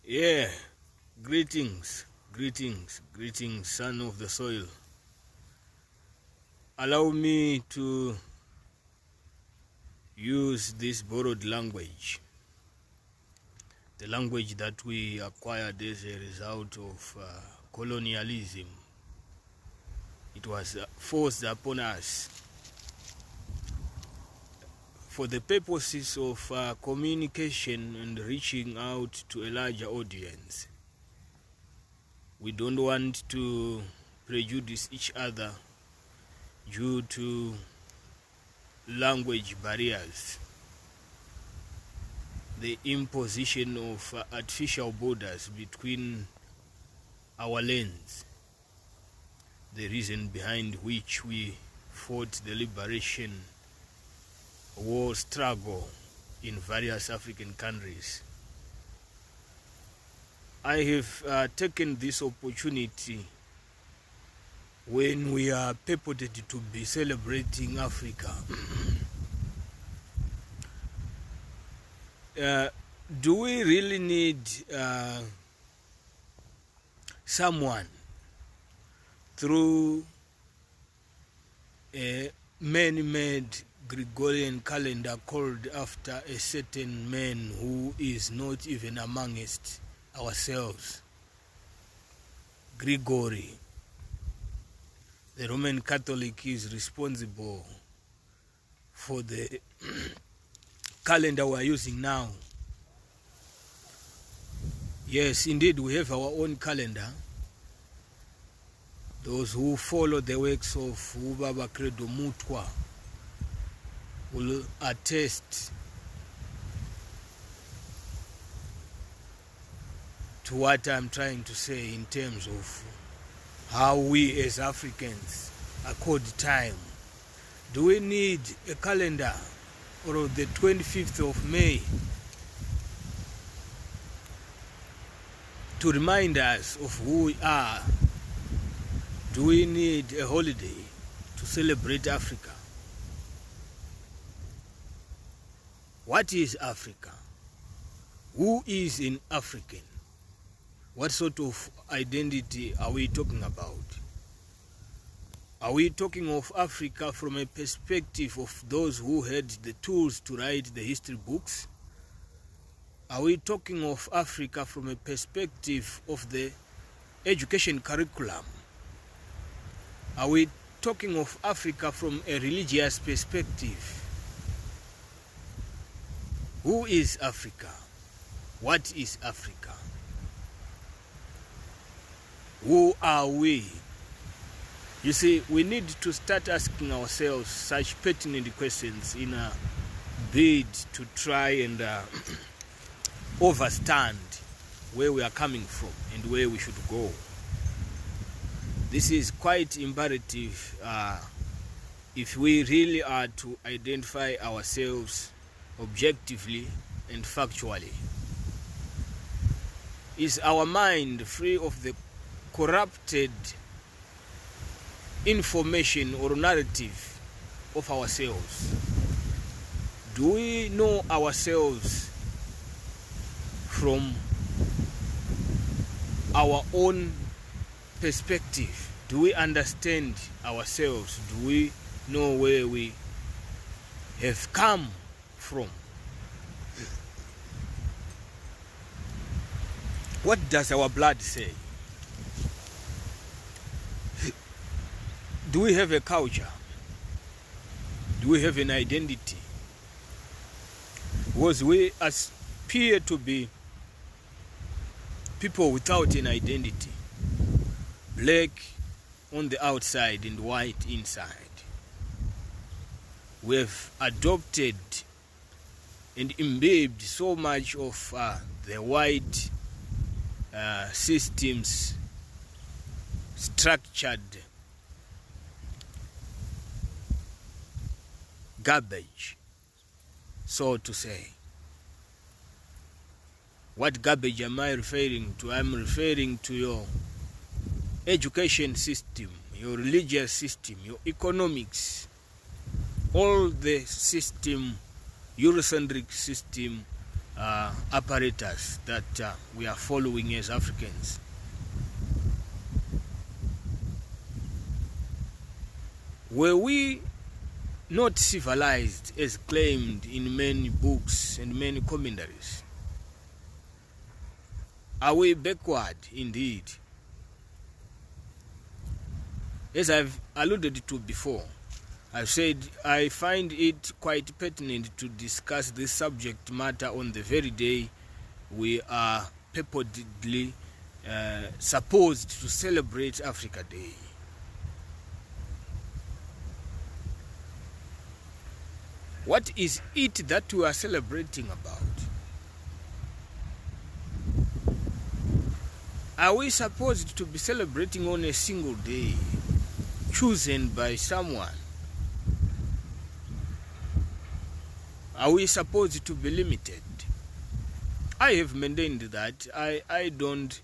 Yeah, greetings, son of the soil. Allow me to use this borrowed language, the language that we acquired as a result of colonialism. It was forced upon us for the purposes of communication and reaching out to a larger audience. We don't want to prejudice each other due to language barriers, the imposition of artificial borders between our lands, the reason behind which we fought the liberation war struggle in various African countries. I have taken this opportunity when we are purported to be celebrating Africa. Do we really need someone through a man-made Gregorian calendar called after a certain man who is not even amongst ourselves? Gregory, the Roman Catholic, is responsible for the calendar we are using now. Yes, indeed, we have our own calendar. Those who follow the works of Ubaba Credo Mutwa will attest to what I'm trying to say in terms of how we as Africans accord time. Do we need a calendar or the 25th of May to remind us of who we are? Do we need a holiday to celebrate Africa? What is Africa? Who is an African? What sort of identity are we talking about? Are we talking of Africa from a perspective of those who had the tools to write the history books? Are we talking of Africa from a perspective of the education curriculum? Are we talking of Africa from a religious perspective? Who is Africa? What is Africa? Who are we? You see, we need to start asking ourselves such pertinent questions in a bid to try and understand where we are coming from and where we should go. This is quite imperative if we really are to identify ourselves objectively and factually. Is our mind free of the corrupted information or narrative of ourselves? Do we know ourselves from our own perspective? Do we understand ourselves? Do we know where we have come from? What does our blood say? Do we have a culture? Do we have an identity? Because we appear to be people without an identity. Black on the outside and white inside. We have adopted and imbibed so much of the white systems structured garbage, so to say. What garbage am I referring to? I'm referring to your education system, your religious system, your economics, all the system, Eurocentric system, apparatus that we are following as Africans. Were we not civilized as claimed in many books and many commentaries? Are we backward indeed? As I've alluded to before, I've said I find it quite pertinent to discuss this subject matter on the very day we are purportedly supposed to celebrate Africa Day. What is it that we are celebrating about? Are we supposed to be celebrating on a single day, chosen by someone? Are we supposed to be limited? I have maintained that I don't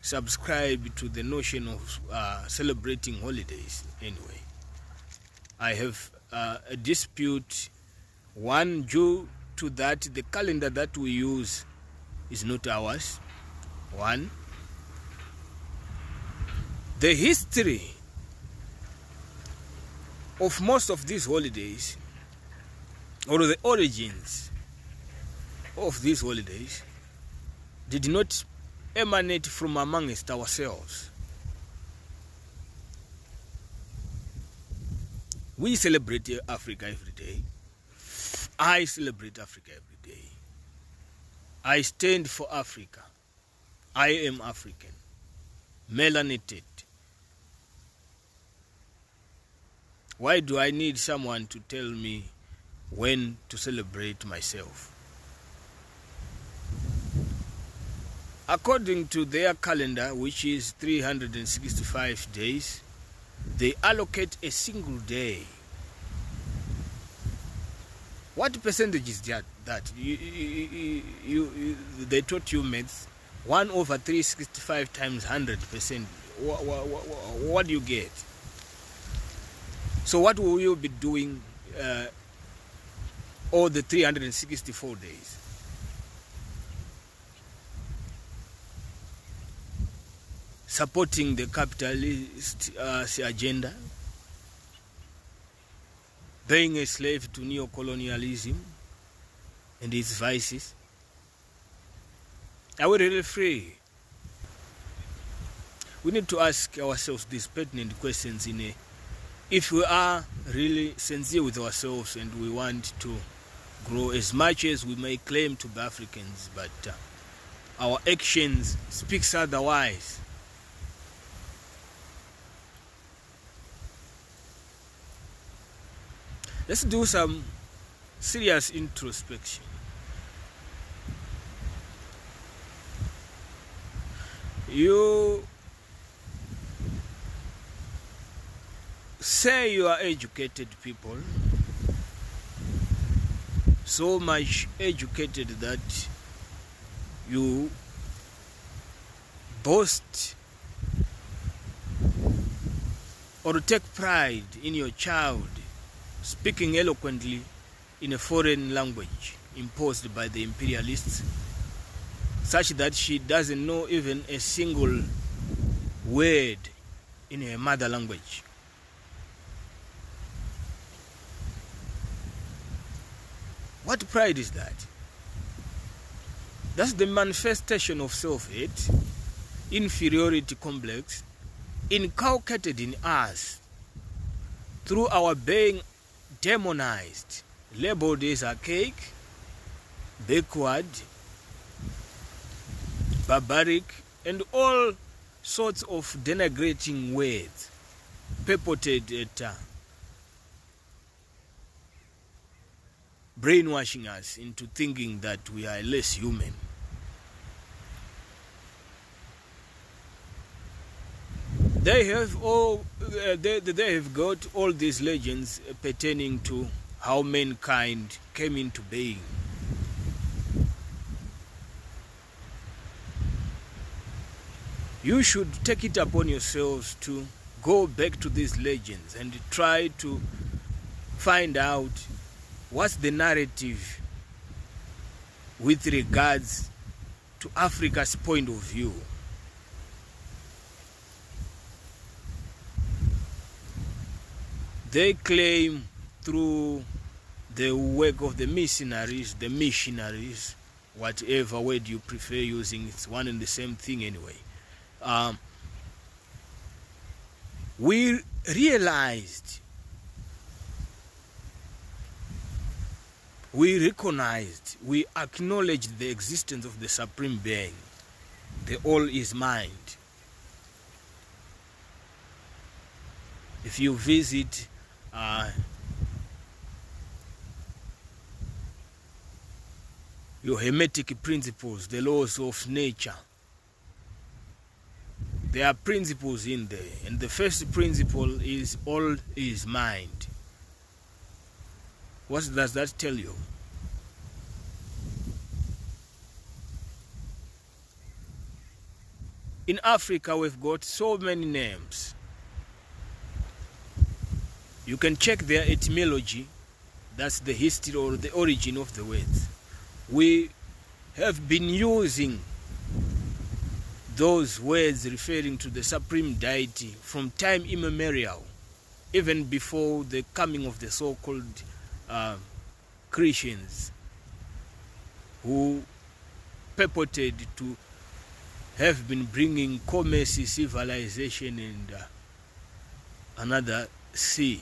subscribe to the notion of celebrating holidays anyway. I have a dispute, one, due to that the calendar that we use is not ours, one. The history of most of these holidays, or the origins of these holidays, did not emanate from amongst ourselves. We celebrate Africa every day. I celebrate Africa every day. I stand for Africa. I am African, melanated. Why do I need someone to tell me when to celebrate myself? According to their calendar, which is 365 days, they allocate a single day. What percentage is that? They taught you maths. 1 over 365 times 100%. What do you get? So what will you be doing all the 364 days? Supporting the capitalist agenda, being a slave to Neo Colonialism and its vices. Are we really free? We need to ask ourselves these pertinent questions if we are really sincere with ourselves and we want to grow, as much as we may claim to be Africans, but our actions speaks otherwise. Let's do some serious introspection. You say you are educated people, so much educated that you boast or take pride in your child speaking eloquently in a foreign language imposed by the imperialists, such that she doesn't know even a single word in her mother language. What pride is that? That's the manifestation of self-hate, inferiority complex, inculcated in us through our being demonized, labeled as archaic, backward, barbaric, and all sorts of denigrating words purported at brainwashing us into thinking that we are less human. They have got all these legends pertaining to how mankind came into being. You should take it upon yourselves to go back to these legends and try to find out what's the narrative with regards to Africa's point of view. They claim through the work of the missionaries, whatever word you prefer using, it's one and the same thing anyway. We realized, we recognized, we acknowledged the existence of the Supreme Being. The all is mind. If you visit your Hermetic principles, the laws of nature, there are principles in there, and the first principle is all is mind. What does that tell you? In Africa, we've got so many names. You can check their etymology, that's the history or the origin of the words. We have been using those words referring to the supreme deity from time immemorial, even before the coming of the so-called Christians, who purported to have been bringing commerce, civilization, and another sea,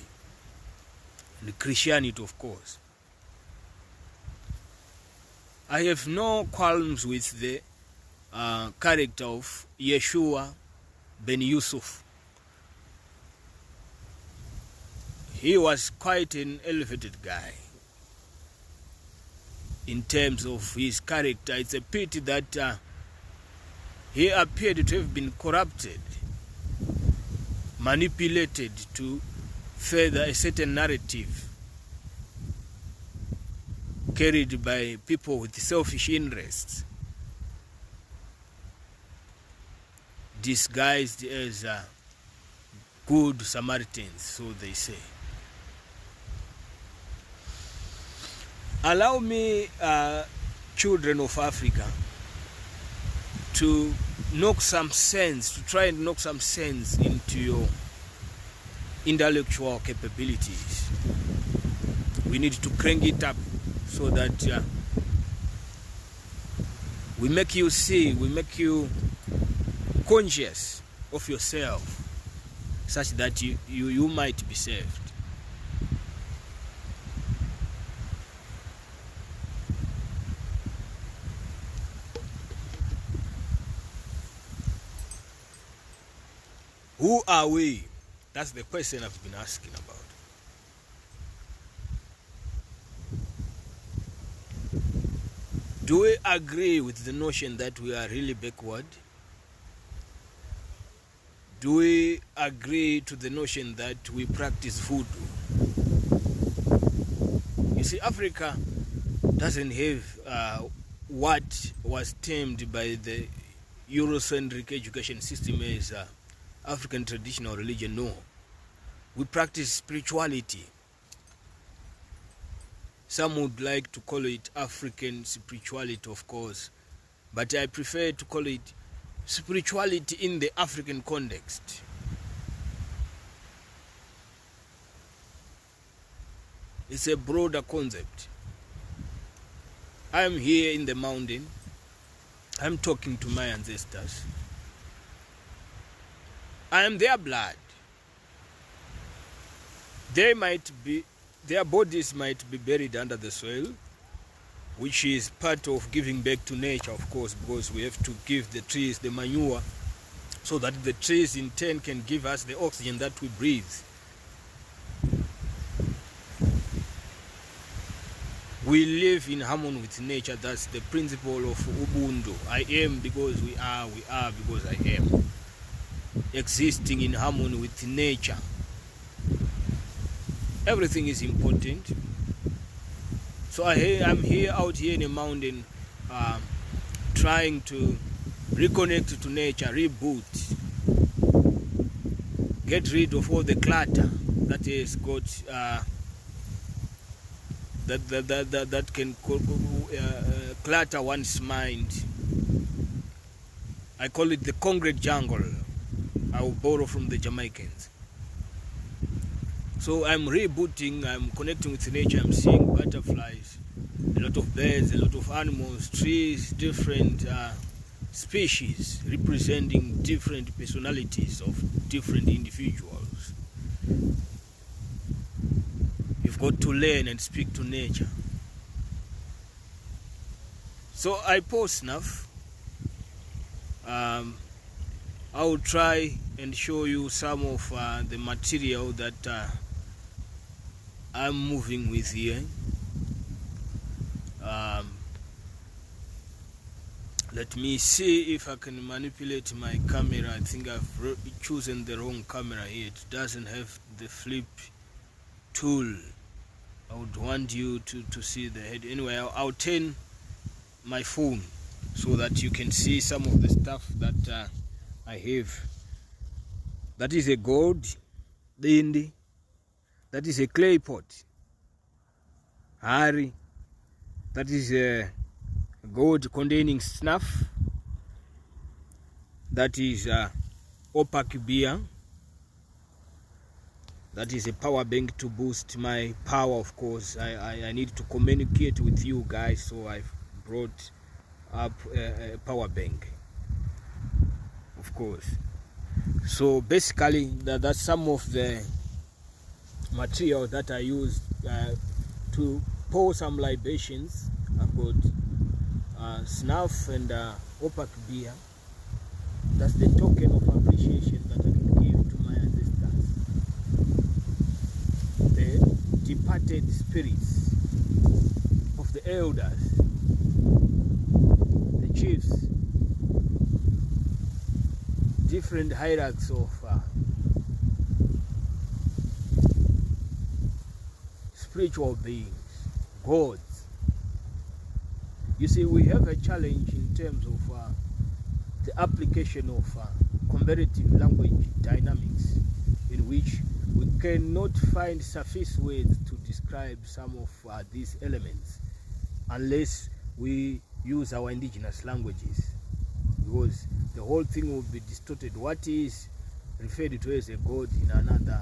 and Christianity, of course. I have no qualms with the character of Yeshua ben Yusuf. He was quite an elevated guy in terms of his character. It's a pity that he appeared to have been corrupted, manipulated to further a certain narrative carried by people with selfish interests, disguised as good Samaritans, so they say. Allow me, children of Africa, to knock some sense, to try and knock some sense into your intellectual capabilities. We need to crank it up so that we make you see, we make you conscious of yourself, such that you might be saved. Who are we? That's the question I've been asking about. Do we agree with the notion that we are really backward? Do we agree to the notion that we practice voodoo? You see, Africa doesn't have what was termed by the Eurocentric education system as African traditional religion. No. We practice spirituality. Some would like to call it African spirituality, of course, but I prefer to call it spirituality in the African context. It's a broader concept. I am here in the mountain. I'm talking to my ancestors. I am their blood. Their bodies might be buried under the soil, which is part of giving back to nature, of course, because we have to give the trees the manure so that the trees in turn can give us the oxygen that we breathe. We live in harmony with nature. That's the principle of Ubuntu. I am because we are because I am. Existing in harmony with nature. Everything is important. So I'm here out here in a mountain, trying to reconnect to nature, reboot, get rid of all the clutter that has got that can clutter one's mind. I call it the concrete jungle. I will borrow from the Jamaicans. So I'm rebooting, I'm connecting with nature, I'm seeing butterflies, a lot of birds, a lot of animals, trees, different species representing different personalities of different individuals. You've got to learn and speak to nature. So I post enough. I will try and show you some of the material that I'm moving with here. Let me see if I can manipulate my camera. I think I've chosen the wrong camera here. It doesn't have the flip tool. I would want you to see the head. Anyway, I'll turn my phone so that you can see some of the stuff that I have. That is a gold dindi. That is a clay pot. Hari. That is a gold containing snuff. That is opaque beer. That is a power bank to boost my power, of course. I need to communicate with you guys, so I've brought up a power bank, of course. So basically that's some of the material that I used to pour some libations. I've got snuff and opaque beer. That's the token of appreciation that I can give to my ancestors, the departed spirits of the elders, the chiefs, different hierarchies of spiritual beings, gods. You see, we have a challenge in terms of the application of comparative language dynamics, in which we cannot find sufficient words to describe some of these elements unless we use our indigenous languages, because the whole thing will be distorted. What is referred to as a god in another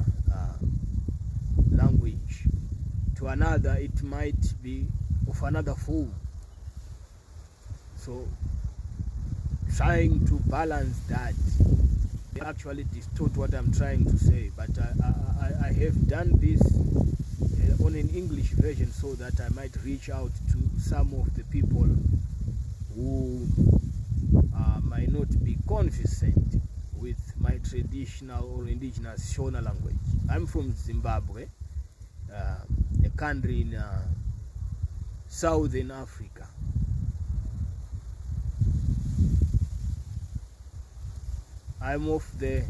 language, to another it might be of another form. So trying to balance that actually distort what I'm trying to say, but I have done this on an English version so that I might reach out to some of the people who might not be conversant with my traditional or indigenous Shona language. I'm from Zimbabwe, a country in southern Africa. I'm of the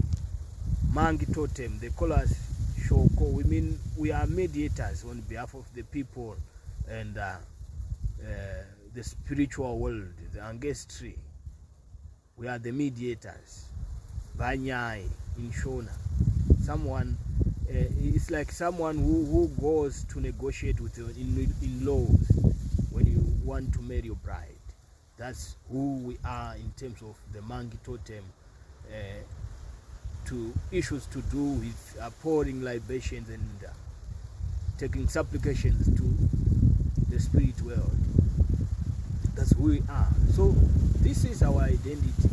Mangi totem, the colors Shoko. We are mediators on behalf of the people and the spiritual world, the ancestry. We are the mediators. Banyai in Shona. Someone, it's like someone who goes to negotiate with your in-laws when you want to marry your bride. That's who we are in terms of the Mangi totem. To issues to do with pouring libations and taking supplications to the spirit world. That's who we are. So this is our identity.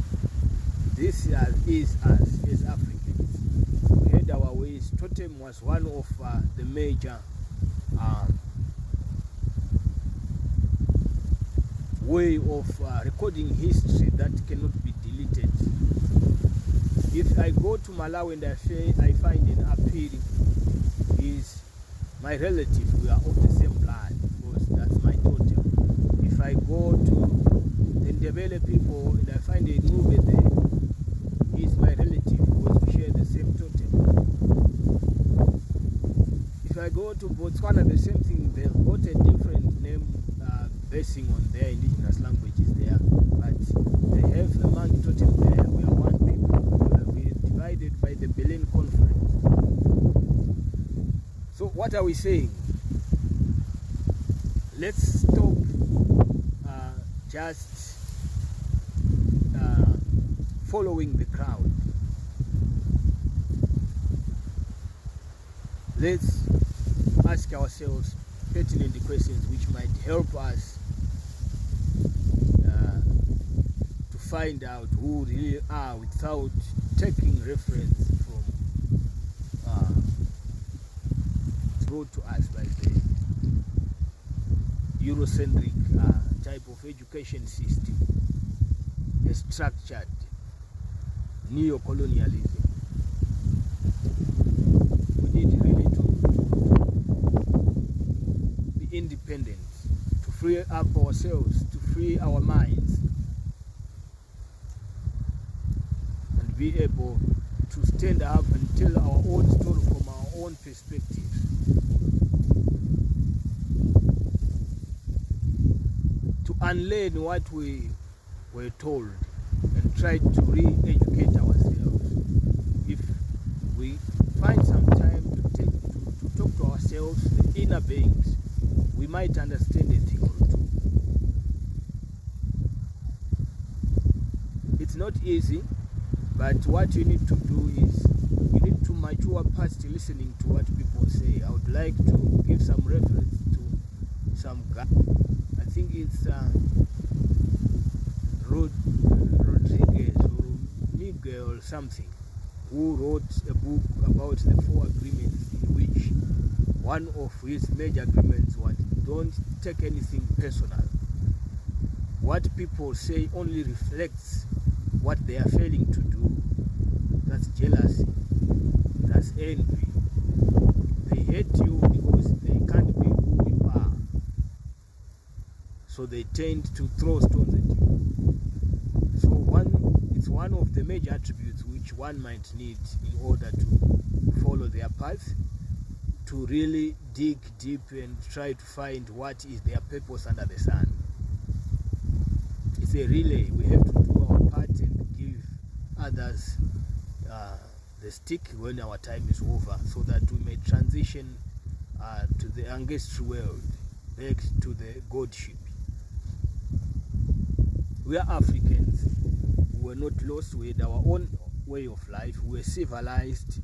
This is us as Africans. We had our ways. Totem was one of the major way of recording history that cannot be deleted. If I go to Malawi and I find an appeal, is my relative, we are of the same blood, because that's my totem. If I go to the Ndebele people and I find a Nube there, he is my relative, because we share the same totem. If I go to Botswana, the same thing, they've got a different name basing on their indigenous languages there, but they have the Mangi totem there. We are one people. Divided by the Berlin Conference. So what are we saying? Let's stop just following the crowd. Let's ask ourselves pertinent questions which might help us to find out who we really are without taking reference from brought to us by the Eurocentric type of education system, a structured Neo Colonialism. We need really to be independent, to free up ourselves, to free our minds, and be able to stand up and tell our own story from our own perspectives. To unlearn what we were told and try to re-educate ourselves. If we find some time to talk to ourselves, the inner beings, we might understand a thing or two. It's not easy, but what you need to do is you need to mature past listening to what people say. I would like to give some reference to some guy. I think it's Rodriguez or Miguel or something, who wrote a book about the 4 agreements, in which one of his major agreements was don't take anything personal. What people say only reflects what they are failing to do. That's jealousy, that's envy. They hate you because they can't be who you are, so they tend to throw stones at you. So it's one of the major attributes which one might need in order to follow their path, to really dig deep and try to find what is their purpose under the sun. It's a relay. We have to do our part and give others the stick when our time is over, so that we may transition to the ancestral world, back to the godship. We are Africans. We were not lost. We had our own way of life. We were civilized.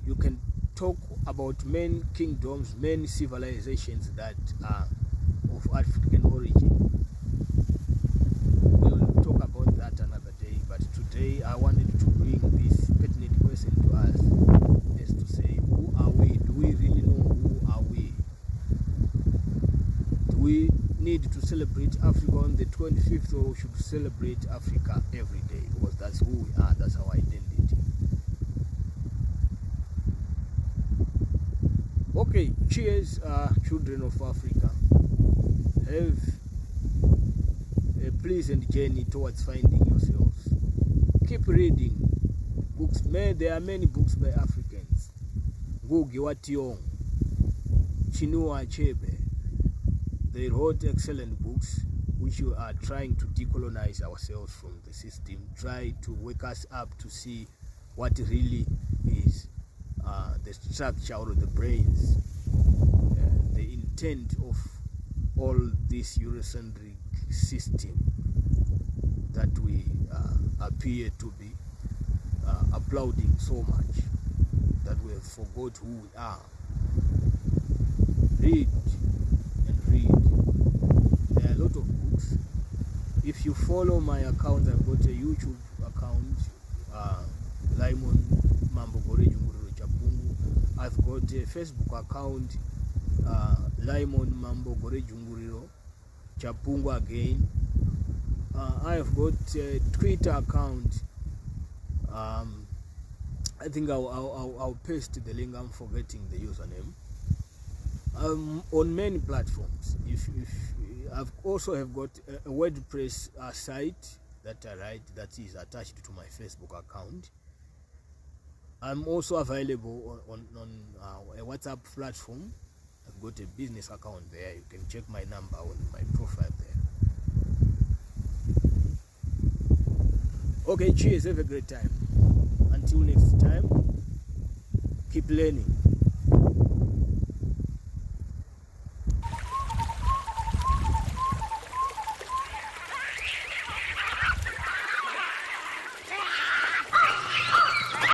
You can talk about many kingdoms, many civilizations that are of African origin. We'll talk about that another day, but today I wanted to bring this pertinent question to us, as to say, who are we? Do we really know who are we? Do we need to celebrate Africa on the 25th, or we should celebrate Africa every day? Because that's who we are, that's our identity. Okay, cheers, children of Africa. Have a pleasant journey towards finding yourselves. Keep reading books. There are many books by Africans. Ngugi wa Thiong'o, Chinua Achebe. They wrote excellent books which are trying to decolonize ourselves from the system, try to wake us up to see what really is the structure or the brains, the intent of all this Eurocentric system that we appear to be applauding so much, that we have forgot who we are. Read and read. There are a lot of books. If you follow my account, I've got a YouTube account, Limon Mambo Goreju Nguriro Chapungu. I've got a Facebook account, Limon Mambo Goreju Nguriro Chapungu again. I've got a Twitter account. I think I'll paste the link. I'm forgetting the username. On many platforms. If I've also have got a WordPress site that I write, that is attached to my Facebook account. I'm also available on a WhatsApp platform. I've got a business account there. You can check my number on my profile there. Okay, cheers. Have a great time. Until next time, keep learning.